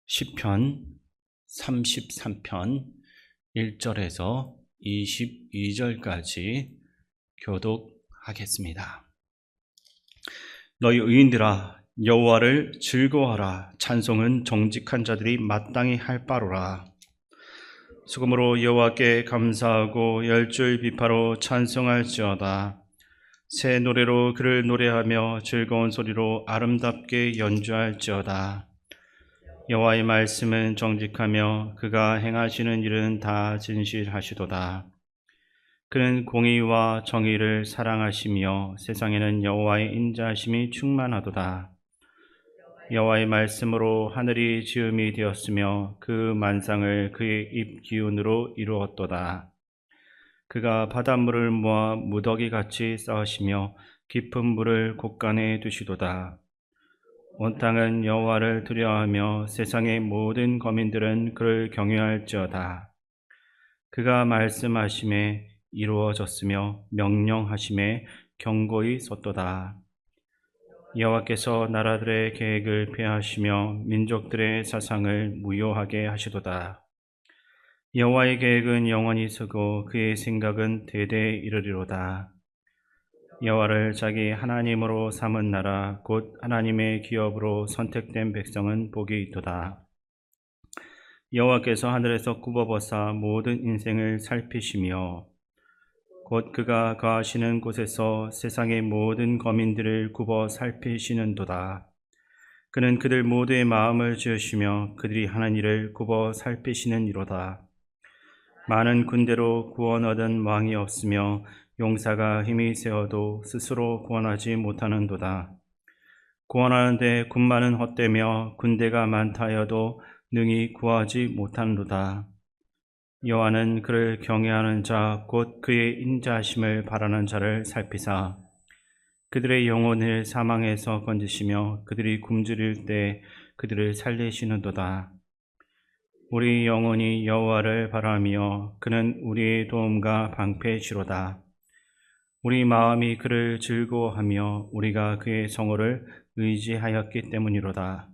시편 33편 1절에서 22절까지 교독하겠습니다. 너희 의인들아 여호와를 즐거워하라. 찬송은 정직한 자들이 마땅히 할 바로라. 수금으로 여호와께 감사하고 열줄 비파로 찬송할지어다. 새 노래로 그를 노래하며 즐거운 소리로 아름답게 연주할지어다. 여호와의 말씀은 정직하며 그가 행하시는 일은 다 진실하시도다. 그는 공의와 정의를 사랑하시며 세상에는 여호와의 인자하심이 충만하도다. 여호와의 말씀으로 하늘이 지음이 되었으며 그 만상을 그의 입 기운으로 이루었도다. 그가 바닷물을 모아 무더기같이 쌓으시며 깊은 물을 곳간에 두시도다. 온 땅은 여호와를 두려워하며 세상의 모든 거민들은 그를 경외할지어다. 그가 말씀하심에 이루어졌으며 명령하심에 경고히 섰도다. 여호와께서 나라들의 계획을 폐하시며 민족들의 사상을 무효하게 하시도다. 여호와의 계획은 영원히 서고 그의 생각은 대대에 이르리로다. 여호와를 자기 하나님으로 삼은 나라 곧 하나님의 기업으로 선택된 백성은 복이 있도다. 여호와께서 하늘에서 굽어버사 모든 인생을 살피시며 곧 그가 거하시는 곳에서 세상의 모든 거민들을 굽어 살피시는도다. 그는 그들 모두의 마음을 지으시며 그들이 하는 일을 굽어 살피시는 이로다. 많은 군대로 구원 얻은 왕이 없으며 용사가 힘이 세어도 스스로 구원하지 못하는도다. 구원하는데 군마는 헛되며 군대가 많다 하여도 능히 구하지 못하는도다. 여호와는 그를 경외하는 자 곧 그의 인자하심을 바라는 자를 살피사 그들의 영혼을 사망에서 건지시며 그들이 굶주릴 때 그들을 살리시는도다. 우리 영혼이 여호와를 바라며 그는 우리의 도움과 방패시로다. 우리 마음이 그를 즐거워하며 우리가 그의 성호를 의지하였기 때문이로다.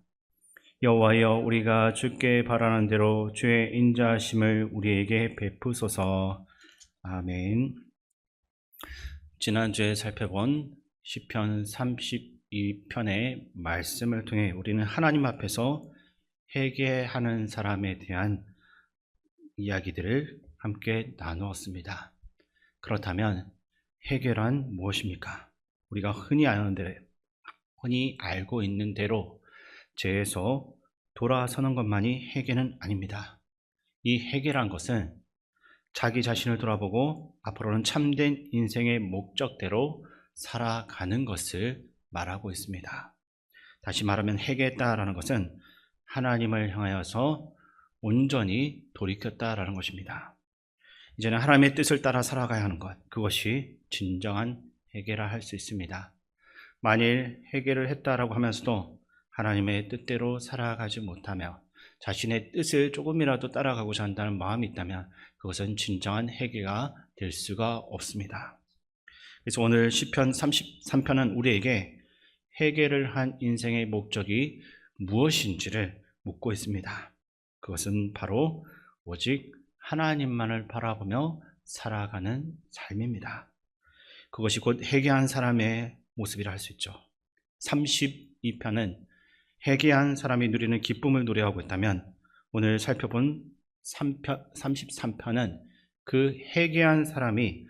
여호와여 우리가 주께 바라는 대로 주의 인자하심을 우리에게 베푸소서. 아멘. 지난주에 살펴본 시편 32편의 말씀을 통해 우리는 하나님 앞에서 회개하는 사람에 대한 이야기들을 함께 나누었습니다. 그렇다면 회개란 무엇입니까? 우리가 흔히 알고 있는 대로 죄에서 돌아서는 것만이 회개는 아닙니다. 이 회개란 것은 자기 자신을 돌아보고 앞으로는 참된 인생의 목적대로 살아가는 것을 말하고 있습니다. 다시 말하면 회개했다라는 것은 하나님을 향하여서 온전히 돌이켰다라는 것입니다. 이제는 하나님의 뜻을 따라 살아가야 하는 것, 그것이 진정한 회개라 할 수 있습니다. 만일 회개를 했다라고 하면서도 하나님의 뜻대로 살아가지 못하며 자신의 뜻을 조금이라도 따라가고자 한다는 마음이 있다면 그것은 진정한 회개가 될 수가 없습니다. 그래서 오늘 시편 33편은 우리에게 회개를 한 인생의 목적이 무엇인지를 묻고 있습니다. 그것은 바로 오직 하나님만을 바라보며 살아가는 삶입니다. 그것이 곧 회개한 사람의 모습이라 할 수 있죠. 32편은 회개한 사람이 누리는 기쁨을 노래하고 있다면 오늘 살펴본 33편은 그 회개한 사람이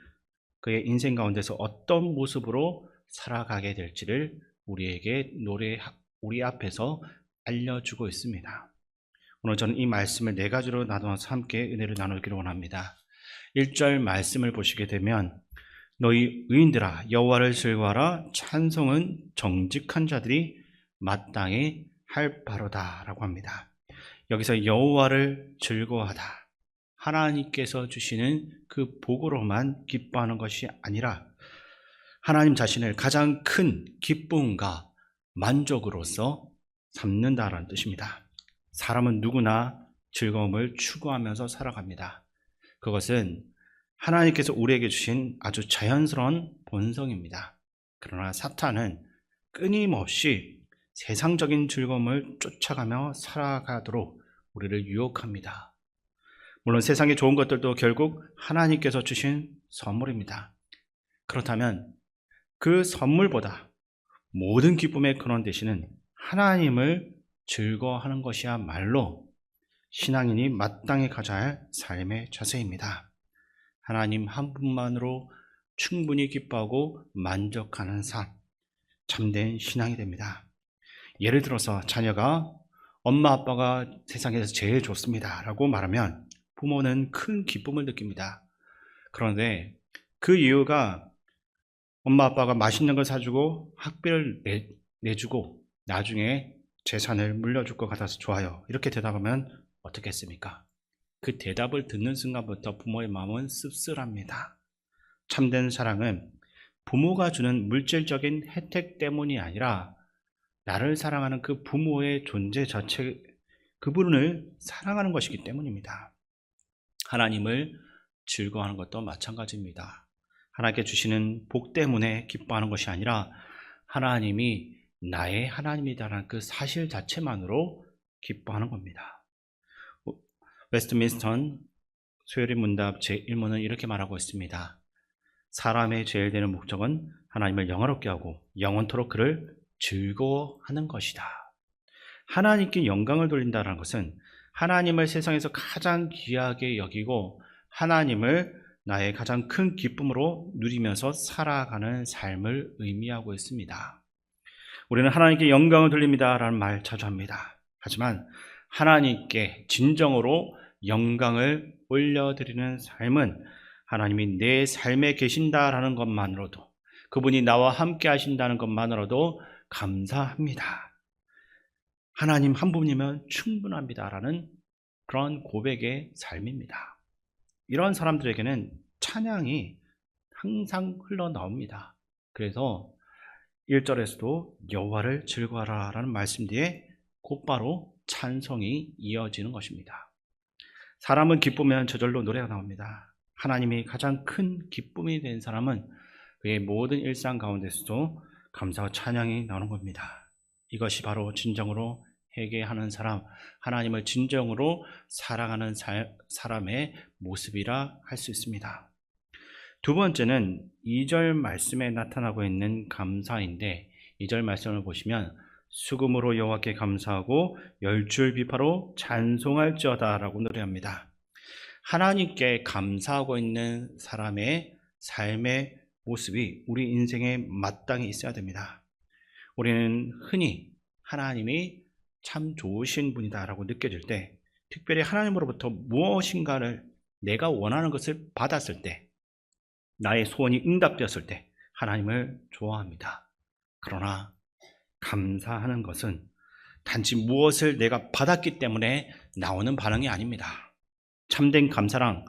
그의 인생 가운데서 어떤 모습으로 살아가게 될지를 우리 앞에서 알려주고 있습니다. 오늘 저는 이 말씀을 네 가지로 나눠서 함께 은혜를 나누기를 원합니다. 1절 말씀을 보시게 되면 너희 의인들아 여호와를 즐거워하라. 찬송은 정직한 자들이 마땅히 할 바로다 라고 합니다. 여기서 여호와를 즐거워하다, 하나님께서 주시는 그 복으로만 기뻐하는 것이 아니라 하나님 자신을 가장 큰 기쁨과 만족으로서 삼는다라는 뜻입니다. 사람은 누구나 즐거움을 추구하면서 살아갑니다. 그것은 하나님께서 우리에게 주신 아주 자연스러운 본성입니다. 그러나 사탄은 끊임없이 세상적인 즐거움을 쫓아가며 살아가도록 우리를 유혹합니다. 물론 세상의 좋은 것들도 결국 하나님께서 주신 선물입니다. 그렇다면 그 선물보다 모든 기쁨의 근원 되시는 하나님을 즐거워하는 것이야말로 신앙인이 마땅히 가져야 할 삶의 자세입니다. 하나님 한 분만으로 충분히 기뻐하고 만족하는 삶, 참된 신앙이 됩니다. 예를 들어서 자녀가 엄마 아빠가 세상에서 제일 좋습니다 라고 말하면 부모는 큰 기쁨을 느낍니다. 그런데 그 이유가 엄마 아빠가 맛있는 걸 사주고 학비를 내주고 나중에 재산을 물려줄 것 같아서 좋아요, 이렇게 대답하면 어떻겠습니까? 그 대답을 듣는 순간부터 부모의 마음은 씁쓸합니다. 참된 사랑은 부모가 주는 물질적인 혜택 때문이 아니라 나를 사랑하는 그 부모의 존재 자체, 그분을 사랑하는 것이기 때문입니다. 하나님을 즐거워하는 것도 마찬가지입니다. 하나님께 주시는 복 때문에 기뻐하는 것이 아니라 하나님이 나의 하나님이다라는 그 사실 자체만으로 기뻐하는 겁니다. 웨스트민스턴 소요리 문답 제1문은 이렇게 말하고 있습니다. 사람의 제일 되는 목적은 하나님을 영화롭게 하고 영원토록 그를 즐거워하는 것이다. 하나님께 영광을 돌린다는 것은 하나님을 세상에서 가장 귀하게 여기고 하나님을 나의 가장 큰 기쁨으로 누리면서 살아가는 삶을 의미하고 있습니다. 우리는 하나님께 영광을 돌립니다 라는 말 자주 합니다. 하지만 하나님께 진정으로 영광을 올려드리는 삶은 하나님이 내 삶에 계신다라는 것만으로도, 그분이 나와 함께 하신다는 것만으로도 감사합니다. 하나님 한 분이면 충분합니다라는 그런 고백의 삶입니다. 이런 사람들에게는 찬양이 항상 흘러나옵니다. 그래서 1절에서도 여호와를 즐거워하라 라는 말씀 뒤에 곧바로 찬송이 이어지는 것입니다. 사람은 기쁘면 저절로 노래가 나옵니다. 하나님이 가장 큰 기쁨이 된 사람은 그의 모든 일상 가운데서도 감사와 찬양이 나오는 겁니다. 이것이 바로 진정으로 회개하는 사람, 하나님을 진정으로 사랑하는 사람의 모습이라 할 수 있습니다. 두 번째는 2절 말씀에 나타나고 있는 감사인데, 2절 말씀을 보시면 수금으로 여호와께 감사하고 열줄 비파로 찬송할지어다 라고 노래합니다. 하나님께 감사하고 있는 사람의 삶의 모습이 우리 인생에 마땅히 있어야 됩니다. 우리는 흔히 하나님이 참 좋으신 분이다 라고 느껴질 때, 특별히 하나님으로부터 무엇인가를 내가 원하는 것을 받았을 때, 나의 소원이 응답되었을 때 하나님을 좋아합니다. 그러나 감사하는 것은 단지 무엇을 내가 받았기 때문에 나오는 반응이 아닙니다. 참된 감사랑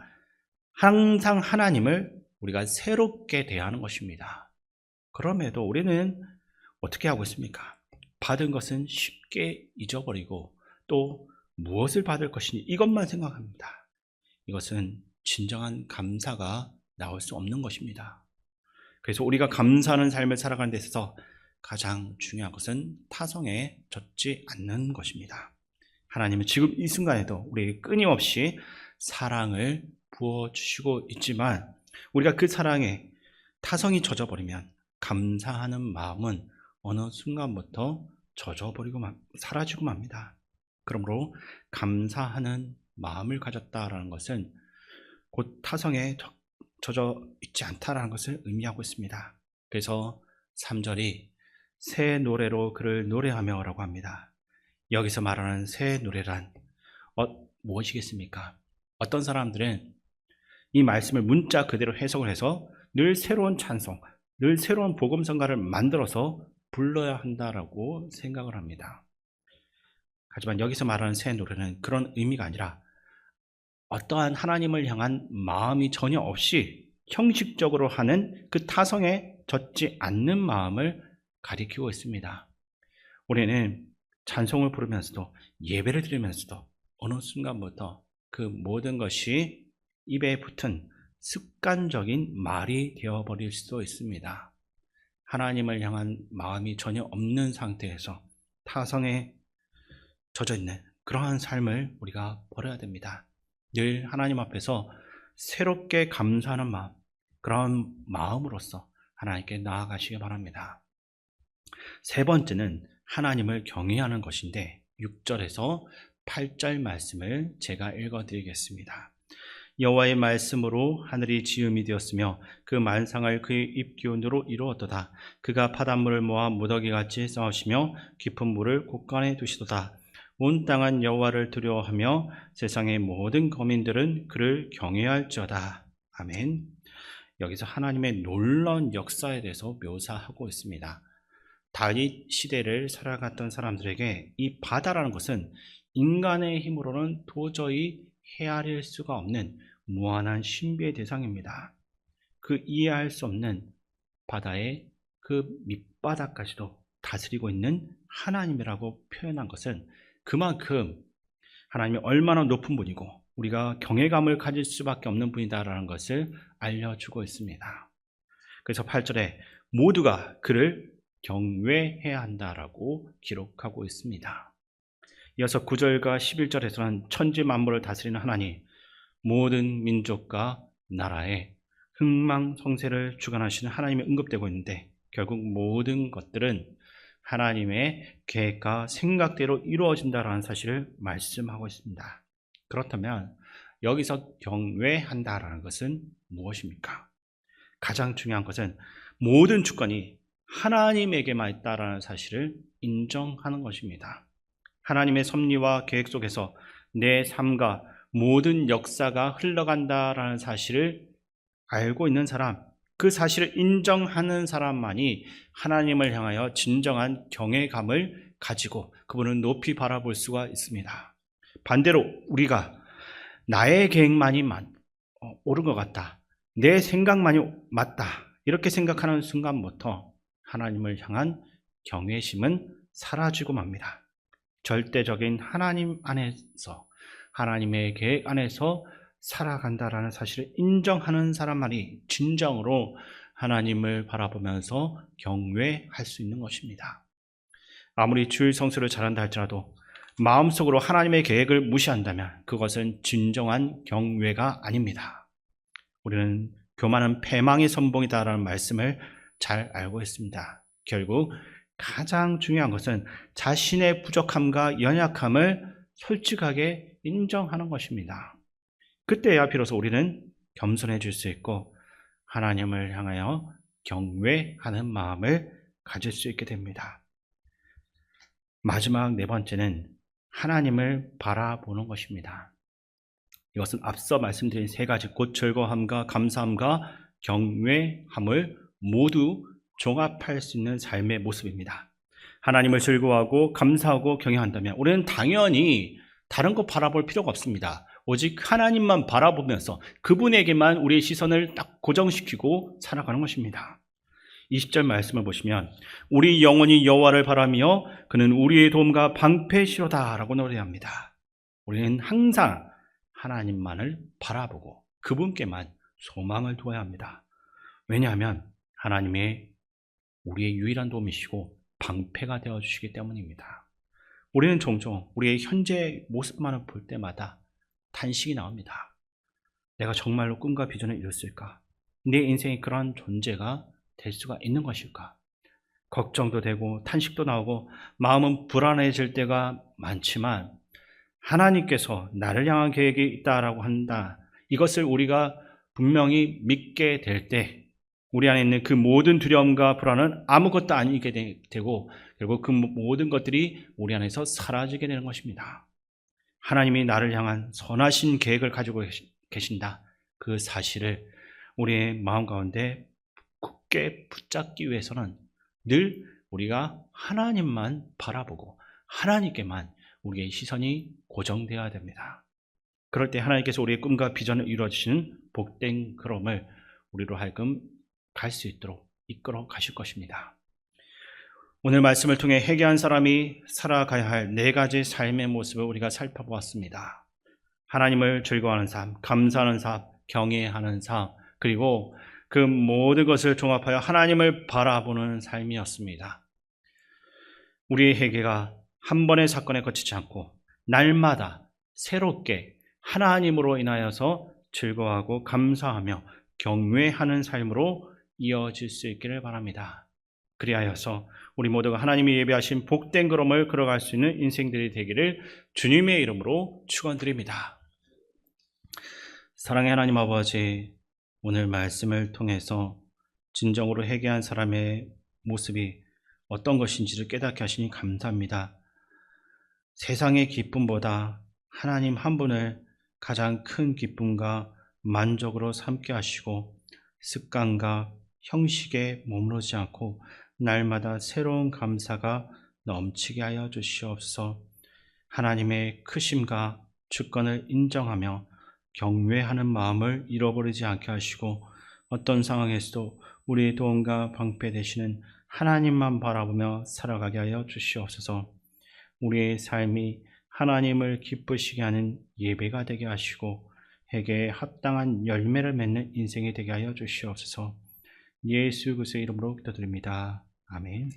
항상 하나님을 우리가 새롭게 대하는 것입니다. 그럼에도 우리는 어떻게 하고 있습니까? 받은 것은 쉽게 잊어버리고 또 무엇을 받을 것이니 이것만 생각합니다. 이것은 진정한 감사가 나올 수 없는 것입니다. 그래서 우리가 감사하는 삶을 살아가는 데 있어서 가장 중요한 것은 타성에 젖지 않는 것입니다. 하나님은 지금 이 순간에도 우리에게 끊임없이 사랑을 부어주시고 있지만 우리가 그 사랑에 타성이 젖어버리면 감사하는 마음은 어느 순간부터 젖어버리고 사라지고 맙니다. 그러므로 감사하는 마음을 가졌다라는 것은 곧 타성에 젖어 있지 않다라는 것을 의미하고 있습니다. 그래서 3절이 새 노래로 그를 노래하며 라고 합니다. 여기서 말하는 새 노래란 무엇이겠습니까? 어떤 사람들은 이 말씀을 문자 그대로 해석을 해서 늘 새로운 찬송, 늘 새로운 복음성가를 만들어서 불러야 한다라고 생각을 합니다. 하지만 여기서 말하는 새 노래는 그런 의미가 아니라 어떠한 하나님을 향한 마음이 전혀 없이 형식적으로 하는 그 타성에 젖지 않는 마음을 가리키고 있습니다. 우리는 찬송을 부르면서도 예배를 드리면서도 어느 순간부터 그 모든 것이 입에 붙은 습관적인 말이 되어버릴 수도 있습니다. 하나님을 향한 마음이 전혀 없는 상태에서 타성에 젖어 있는 그러한 삶을 우리가 버려야 됩니다. 늘 하나님 앞에서 새롭게 감사하는 마음, 그런 마음으로서 하나님께 나아가시기 바랍니다. 세 번째는 하나님을 경외하는 것인데 6절에서 8절 말씀을 제가 읽어드리겠습니다. 여호와의 말씀으로 하늘이 지음이 되었으며 그 만상을 그의 입 기운으로 이루었도다. 그가 바닷물을 모아 무더기같이 쌓으시며 깊은 물을 곳간에 두시도다. 온 땅은 여호와를 두려워하며 세상의 모든 거민들은 그를 경외할지어다. 아멘. 여기서 하나님의 놀라운 역사에 대해서 묘사하고 있습니다. 다윗 시대를 살아갔던 사람들에게 이 바다라는 것은 인간의 힘으로는 도저히 헤아릴 수가 없는 무한한 신비의 대상입니다. 그 이해할 수 없는 바다의 그 밑바닥까지도 다스리고 있는 하나님이라고 표현한 것은 그만큼 하나님이 얼마나 높은 분이고 우리가 경외감을 가질 수밖에 없는 분이다라는 것을 알려주고 있습니다. 그래서 8절에 모두가 그를 경외해야 한다라고 기록하고 있습니다. 이어서 9절과 11절에서는 천지 만물을 다스리는 하나님, 모든 민족과 나라에 흥망성쇠를 주관하시는 하나님이 언급되고 있는데 결국 모든 것들은 하나님의 계획과 생각대로 이루어진다라는 사실을 말씀하고 있습니다. 그렇다면 여기서 경외한다라는 것은 무엇입니까? 가장 중요한 것은 모든 주권이 하나님에게만 있다라는 사실을 인정하는 것입니다. 하나님의 섭리와 계획 속에서 내 삶과 모든 역사가 흘러간다라는 사실을 알고 있는 사람, 그 사실을 인정하는 사람만이 하나님을 향하여 진정한 경외감을 가지고 그분을 높이 바라볼 수가 있습니다. 반대로 우리가 나의 계획만이 옳은 것 같다, 내 생각만이 맞다 이렇게 생각하는 순간부터 하나님을 향한 경외심은 사라지고 맙니다. 절대적인 하나님 안에서, 하나님의 계획 안에서 살아간다라는 사실을 인정하는 사람만이 진정으로 하나님을 바라보면서 경외할 수 있는 것입니다. 아무리 주일 성수를 잘한다 할지라도 마음속으로 하나님의 계획을 무시한다면 그것은 진정한 경외가 아닙니다. 우리는 교만은 패망의 선봉이다라는 말씀을 잘 알고 있습니다. 결국 가장 중요한 것은 자신의 부족함과 연약함을 솔직하게 인정하는 것입니다. 그때야 비로소 우리는 겸손해질 수 있고 하나님을 향하여 경외하는 마음을 가질 수 있게 됩니다. 마지막 네 번째는 하나님을 바라보는 것입니다. 이것은 앞서 말씀드린 세 가지, 곧 즐거움과 감사함과 경외함을 모두 종합할 수 있는 삶의 모습입니다. 하나님을 즐거워하고 감사하고 경외한다면 우리는 당연히 다른 거 바라볼 필요가 없습니다. 오직 하나님만 바라보면서 그분에게만 우리의 시선을 딱 고정시키고 살아가는 것입니다. 20절 말씀을 보시면 우리 영혼이 여호와를 바라며 그는 우리의 도움과 방패시로다 라고 노래합니다. 우리는 항상 하나님만을 바라보고 그분께만 소망을 두어야 합니다. 왜냐하면 하나님의 우리의 유일한 도움이시고 방패가 되어주시기 때문입니다. 우리는 종종 우리의 현재 모습만을 볼 때마다 탄식이 나옵니다. 내가 정말로 꿈과 비전을 이뤘을까? 내 인생에 그러한 존재가 될 수가 있는 것일까? 걱정도 되고 탄식도 나오고 마음은 불안해질 때가 많지만 하나님께서 나를 향한 계획이 있다라고 한다. 이것을 우리가 분명히 믿게 될 때 우리 안에 있는 그 모든 두려움과 불안은 아무것도 아니게 되고 결국 그 모든 것들이 우리 안에서 사라지게 되는 것입니다. 하나님이 나를 향한 선하신 계획을 가지고 계신다. 그 사실을 우리의 마음 가운데 굳게 붙잡기 위해서는 늘 우리가 하나님만 바라보고 하나님께만 우리의 시선이 고정되어야 됩니다. 그럴 때 하나님께서 우리의 꿈과 비전을 이루어주시는 복된 걸음을 우리로 하여금 갈 수 있도록 이끌어 가실 것입니다. 오늘 말씀을 통해 회개한 사람이 살아가야 할 네 가지 삶의 모습을 우리가 살펴보았습니다. 하나님을 즐거워하는 삶, 감사하는 삶, 경외하는 삶, 그리고 그 모든 것을 종합하여 하나님을 바라보는 삶이었습니다. 우리의 회개가 한 번의 사건에 거치지 않고 날마다 새롭게 하나님으로 인하여서 즐거워하고 감사하며 경외하는 삶으로 이어질 수 있기를 바랍니다. 그리하여서 우리 모두가 하나님이 예배하신 복된 걸음을 걸어갈 수 있는 인생들이 되기를 주님의 이름으로 축원드립니다. 사랑의 하나님 아버지, 오늘 말씀을 통해서 진정으로 회개한 사람의 모습이 어떤 것인지를 깨닫게 하시니 감사합니다. 세상의 기쁨보다 하나님 한 분을 가장 큰 기쁨과 만족으로 삼게 하시고 습관과 형식에 머무르지 않고 날마다 새로운 감사가 넘치게 하여 주시옵소서. 하나님의 크심과 주권을 인정하며 경외하는 마음을 잃어버리지 않게 하시고 어떤 상황에서도 우리의 도움과 방패 되시는 하나님만 바라보며 살아가게 하여 주시옵소서. 우리의 삶이 하나님을 기쁘시게 하는 예배가 되게 하시고 회개에 합당한 열매를 맺는 인생이 되게 하여 주시옵소서. 예수 그리스도의 이름으로 기도드립니다. 아멘.